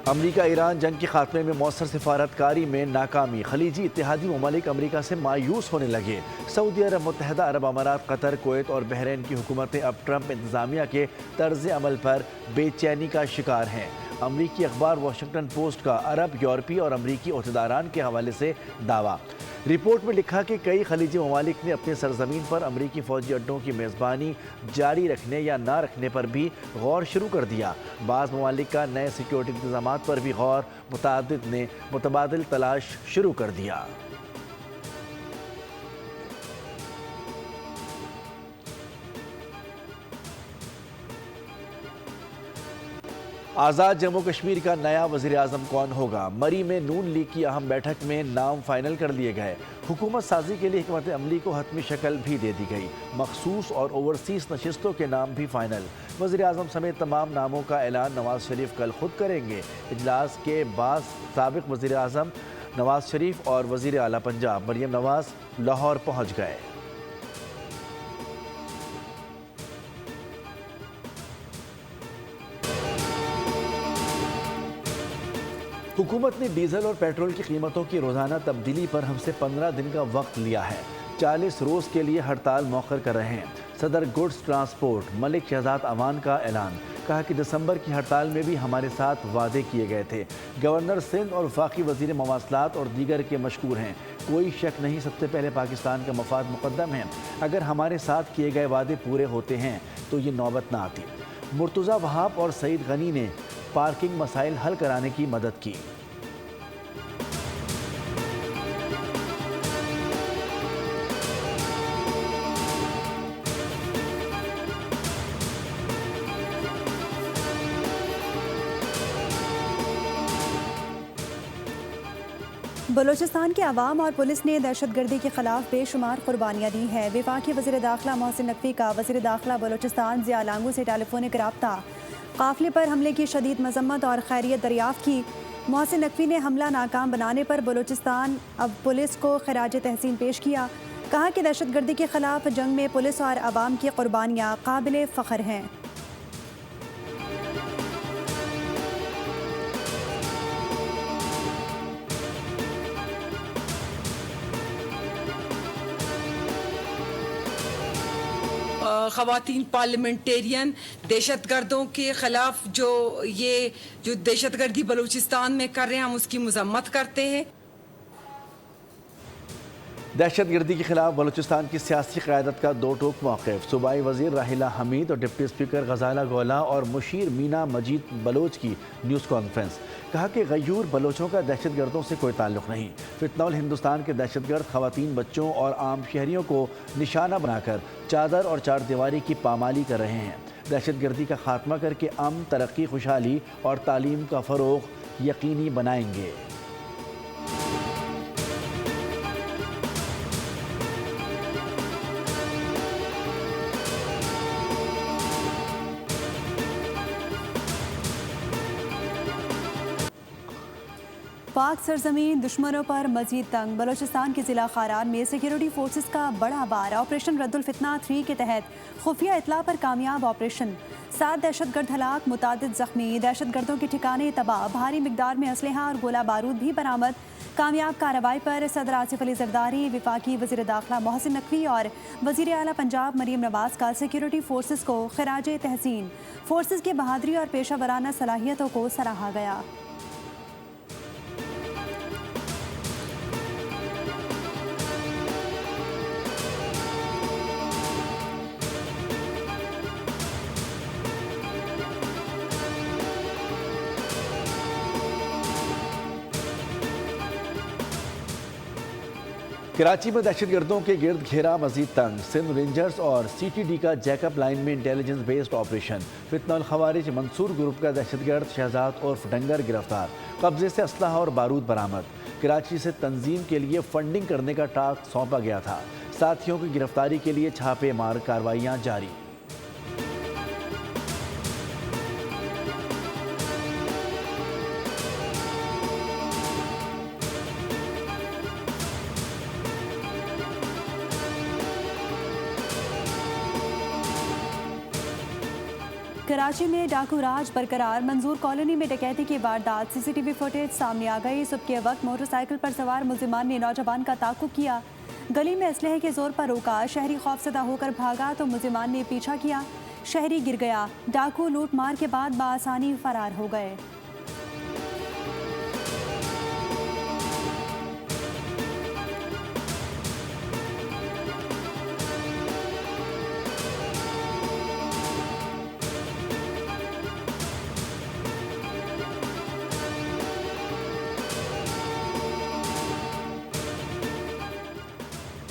امریکہ ایران جنگ کے خاتمے میں مؤثر سفارتکاری میں ناکامی، خلیجی اتحادی ممالک امریکہ سے مایوس ہونے لگے۔ سعودی عرب، متحدہ عرب امارات، قطر، کویت اور بحرین کی حکومتیں اب ٹرمپ انتظامیہ کے طرز عمل پر بے چینی کا شکار ہیں۔ امریکی اخبار واشنگٹن پوسٹ کا عرب، یورپی اور امریکی عہدیداران کے حوالے سے دعویٰ۔ رپورٹ میں لکھا کہ کئی خلیجی ممالک نے اپنی سرزمین پر امریکی فوجی اڈوں کی میزبانی جاری رکھنے یا نہ رکھنے پر بھی غور شروع کر دیا۔ بعض ممالک کا نئے سیکیورٹی انتظامات پر بھی غور، متعدد نے متبادل تلاش شروع کر دیا۔ آزاد جموں کشمیر کا نیا وزیر اعظم کون ہوگا؟ مری میں نون لیگ کی اہم بیٹھک میں نام فائنل کر لیے گئے۔ حکومت سازی کے لیے حکمت عملی کو حتمی شکل بھی دے دی گئی۔ مخصوص اور اوورسیز نشستوں کے نام بھی فائنل۔ وزیر اعظم سمیت تمام ناموں کا اعلان نواز شریف کل خود کریں گے۔ اجلاس کے بعد سابق وزیر اعظم نواز شریف اور وزیر اعلیٰ پنجاب مریم نواز لاہور پہنچ گئے۔ حکومت نے ڈیزل اور پیٹرول کی قیمتوں کی روزانہ تبدیلی پر ہم سے 15 دن کا وقت لیا ہے۔ 40 روز کے لیے ہڑتال مؤخر کر رہے ہیں۔ صدر گڈز ٹرانسپورٹ ملک شہزاد امان کا اعلان، کہا کہ دسمبر کی ہڑتال میں بھی ہمارے ساتھ وعدے کیے گئے تھے۔ گورنر سندھ اور وفاقی وزیر مواصلات اور دیگر کے مشکور ہیں۔ کوئی شک نہیں، سب سے پہلے پاکستان کا مفاد مقدم ہے۔ اگر ہمارے ساتھ کیے گئے وعدے پورے ہوتے ہیں تو یہ نوبت نہ آتی۔ مرتضی وہاب اور سعید غنی نے پارکنگ مسائل حل کرانے کی مدد کی۔ بلوچستان کے عوام اور پولیس نے دہشت گردی کے خلاف بے شمار قربانیاں دی ہیں۔ وفاقی وزیر داخلہ محسن نقوی کا وزیر داخلہ بلوچستان ضیاء لانگو سے ٹیلی فونک رابطہ۔ قافلے پر حملے کی شدید مذمت اور خیریت دریافت کی۔ محسن نقوی نے حملہ ناکام بنانے پر بلوچستان اب پولیس کو خراج تحسین پیش کیا۔ کہا کہ دہشت گردی کے خلاف جنگ میں پولیس اور عوام کی قربانیاں قابل فخر ہیں۔ خواتین پارلیمنٹیرین دہشت گردوں کے خلاف جو دہشت گردی بلوچستان میں کر رہے ہیں، ہم اس کی مذمت کرتے ہیں۔ دہشت گردی کے خلاف بلوچستان کی سیاسی قیادت کا دو ٹوک موقف۔ صوبائی وزیر راحلہ حمید اور ڈپٹی اسپیکر غزالہ گولا اور مشیر مینا مجید بلوچ کی نیوز کانفرنس۔ کہا کہ غیور بلوچوں کا دہشت گردوں سے کوئی تعلق نہیں۔ فتنہ ہندوستان کے دہشت گرد خواتین، بچوں اور عام شہریوں کو نشانہ بنا کر چادر اور چار دیواری کی پامالی کر رہے ہیں۔ دہشت گردی کا خاتمہ کر کے امن، ترقی، خوشحالی اور تعلیم کا فروغ یقینی بنائیں گے۔ پاک سرزمین دشمنوں پر مزید تنگ۔ بلوچستان کے ضلع خاران میں سیکیورٹی فورسز کا بڑا وار۔ آپریشن رد الفتنہ 3 کے تحت خفیہ اطلاع پر کامیاب آپریشن۔ 7 دہشت گرد ہلاک، متعدد زخمی۔ دہشت گردوں کے ٹھکانے تباہ، بھاری مقدار میں اسلحہ اور گولہ بارود بھی برآمد۔ کامیاب کارروائی پر صدر آصف علی زرداری، وفاقی وزیر داخلہ محسن نقوی اور وزیر اعلیٰ پنجاب مریم نواز کا سیکیورٹی فورسز کو خراج تحسین۔ فورسز کی بہادری اور پیشہ ورانہ صلاحیتوں کو سراہا گیا۔ کراچی میں دہشت گردوں کے گرد گھیرا مزید تنگ۔ سندھ رینجرز اور سی ٹی ڈی کا جیک اپ لائن میں انٹیلیجنس بیسڈ آپریشن۔ فتنہ الخوارج منصور گروپ کا دہشت گرد شہزاد عرف ڈنگر گرفتار۔ قبضے سے اسلحہ اور بارود برآمد۔ کراچی سے تنظیم کے لیے فنڈنگ کرنے کا ٹاسک سونپا گیا تھا۔ ساتھیوں کی گرفتاری کے لیے چھاپے مار کارروائیاں جاری۔ کراچی میں ڈاکو راج برقرار، منظور کالونی میں ڈکیتی کی واردات، سی سی ٹی وی فوٹیج سامنے آ گئی۔ صبح کے وقت موٹر سائیکل پر سوار ملزمان نے نوجوان کا تعاقب کیا، گلی میں اسلحے کے زور پر روکا، شہری خوفزدہ ہو کر بھاگا تو ملزمان نے پیچھا کیا، شہری گر گیا، ڈاکو لوٹ مار کے بعد بآسانی فرار ہو گئے۔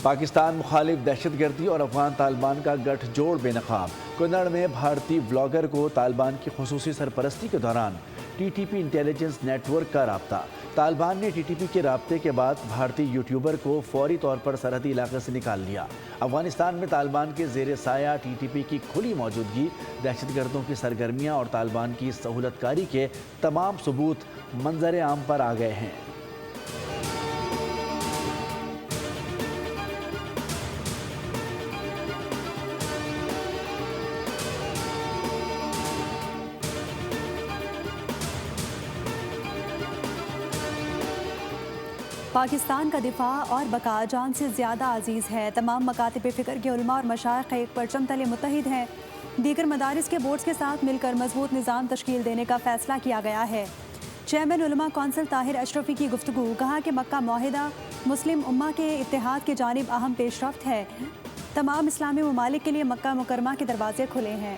پاکستان مخالف دہشت گردی اور افغان طالبان کا گٹھ جوڑ بے نقاب، کنڑ میں بھارتی بلاگر کو طالبان کی خصوصی سرپرستی کے دوران T T P intelligence network کا رابطہ، طالبان نے ٹی ٹی پی کے رابطے کے بعد بھارتی یوٹیوبر کو فوری طور پر سرحدی علاقے سے نکال لیا۔ افغانستان میں طالبان کے زیر سایہ ٹی ٹی پی کی کھلی موجودگی، دہشت گردوں کی سرگرمیاں اور طالبان کی سہولت کاری کے تمام ثبوت منظر عام پر آ گئے ہیں۔ پاکستان کا دفاع اور بقا جان سے زیادہ عزیز ہے، تمام مکاتب فکر کے علماء اور مشائخ ایک پرچم تلے متحد ہیں، دیگر مدارس کے بورڈز کے ساتھ مل کر مضبوط نظام تشکیل دینے کا فیصلہ کیا گیا ہے۔ چیئرمین علماء کونسل طاہر اشرفی کی گفتگو، کہا کہ مکہ معاہدہ مسلم امہ کے اتحاد کی جانب اہم پیش رفت ہے، تمام اسلامی ممالک کے لیے مکہ مکرمہ کے دروازے کھلے ہیں۔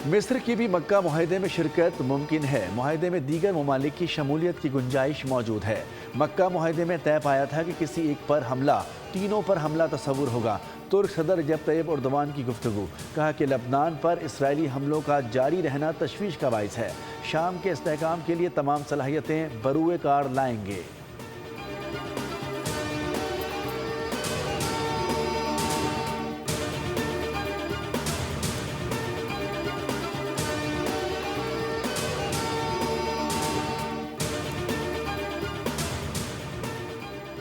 مصر کی بھی مکہ معاہدے میں شرکت ممکن ہے، معاہدے میں دیگر ممالک کی شمولیت کی گنجائش موجود ہے۔ مکہ معاہدے میں طے پایا تھا کہ کسی ایک پر حملہ تینوں پر حملہ تصور ہوگا۔ ترک صدر رجب طیب ایردوان کی گفتگو، کہا کہ لبنان پر اسرائیلی حملوں کا جاری رہنا تشویش کا باعث ہے، شام کے استحکام کے لیے تمام صلاحیتیں بروئے کار لائیں گے۔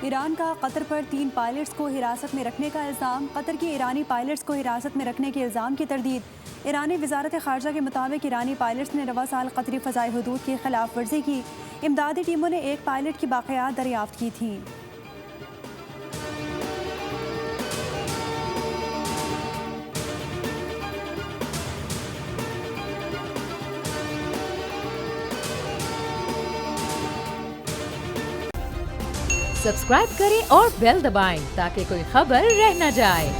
ایران کا قطر پر 3 پائلٹس کو حراست میں رکھنے کا الزام، قطر کی ایرانی پائلٹس کو حراست میں رکھنے کے الزام کی تردید۔ ایرانی وزارت خارجہ کے مطابق ایرانی پائلٹس نے رواں سال قطری فضائی حدود کی خلاف ورزی کی، امدادی ٹیموں نے ایک پائلٹ کی باقیات دریافت کی تھیں۔ سبسکرائب کریں اور بیل دبائیں تاکہ کوئی خبر رہ نہ جائے۔